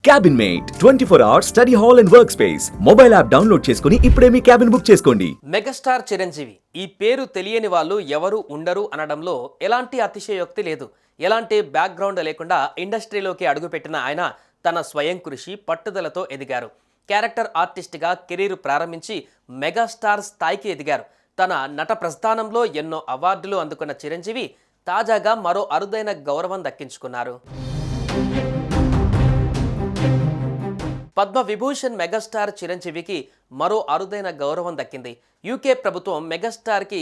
Cabin mate 24 hours study hall and work space mobile app download చేసుకుని ఇప్పుడే మీ cabin book చేసుకోండి. Megastar Chiranjeevi ఈ పేరు తెలియని వాళ్ళు ఎవరు ఉండరు అనడంలో ఎలాంటి అతిశయోక్తి లేదు. ఎలాంటి బ్యాక్గ్రౌండ్ లేకుండా ఇండస్ట్రీలోకి అడుగుపెట్టిన ఆయన తన స్వయం కృషి పట్టుదలతో ఎదిగారు. క్యారెక్టర్ ఆర్టిస్ట్గా కెరీర్ ప్రారంభించి మెగాస్టార్ స్థాయికి ఎదిగారు. తన నట ప్రస్థానంలో ఎన్నో అవార్డులు అందుకున్న చిరంజీవి తాజాగా మరో అరుదైన గౌరవం దక్కించుకున్నారు. పద్మ విభూషణ్ మెగాస్టార్ చిరంజీవికి మరో అరుదైన గౌరవం దక్కింది. యూకే ప్రభుత్వం మెగాస్టార్కి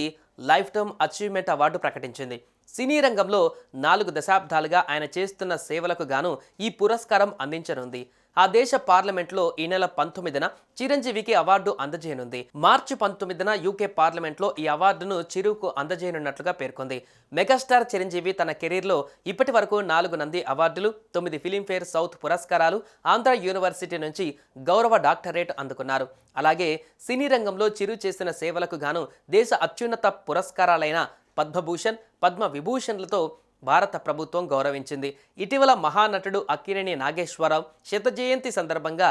లైఫ్ టైమ్ అచీవ్మెంట్ అవార్డు ప్రకటించింది. సినీ రంగంలో 4 దశాబ్దాలుగా ఆయన చేస్తున్న సేవలకు గాను ఈ పురస్కారం అందించనుంది. ఆ దేశ పార్లమెంట్లో ఈ నెల 19న చిరంజీవికి అవార్డు అందజేయనుంది. మార్చి 19న యూకే పార్లమెంట్లో ఈ అవార్డును చిరుకు అందజేయనున్నట్లుగా పేర్కొంది. మెగాస్టార్ చిరంజీవి తన కెరీర్లో ఇప్పటి వరకు 4 నంది అవార్డులు, 9 ఫిలింఫేర్ సౌత్ పురస్కారాలు, ఆంధ్ర యూనివర్సిటీ నుంచి గౌరవ డాక్టరేట్ అందుకున్నారు. అలాగే సినీ రంగంలో చిరు చేసిన సేవలకు గాను దేశ అత్యున్నత పురస్కారాలైన పద్మభూషణ్, పద్మ విభూషణ్లతో భారత ప్రభుత్వం గౌరవించింది. ఇటీవల మహానటుడు అక్కినేని నాగేశ్వరరావు శత జయంతి సందర్భంగా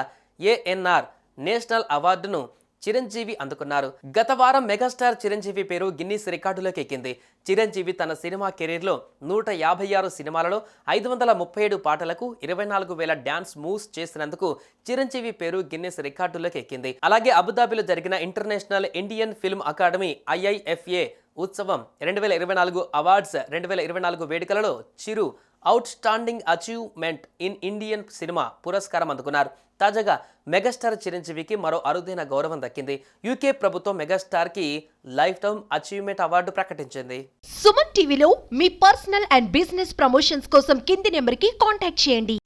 ఏఎన్ఆర్ నేషనల్ అవార్డును చిరంజీవి అందుకున్నారు. గత వారం మెగాస్టార్ చిరంజీవి పేరు గిన్నిస్ రికార్డులోకి ఎక్కింది. చిరంజీవి తన సినిమా కెరీర్లో 156 సినిమాలలో 537 పాటలకు 24,000 డ్యాన్స్ మూవ్స్ చేసినందుకు చిరంజీవి పేరు గిన్నిస్ రికార్డులోకి ఎక్కింది. అలాగే అబుదాబిలో జరిగిన international Indian film academy IIFA ఉత్సవం 2024 అవార్డ్స్ 2024 వేడుకలలో Chiru outstanding achievement in Indian cinema పురస్కారం అందుకున్నారు. తాజాగా మెగాస్టార్ చిరంజీవికి మరో అరుదైన గౌరవం దక్కింది. యూకే ప్రభుత్వం మెగాస్టార్కి లైఫ్ టైమ్ అచీవ్మెంట్ అవార్డు ప్రకటించింది. సుమన్ టీవీలో మీ పర్సనల్ అండ్ బిజినెస్ ప్రమోషన్స్ కోసం కింది నెంబర్కి కాంటాక్ట్ చేయండి.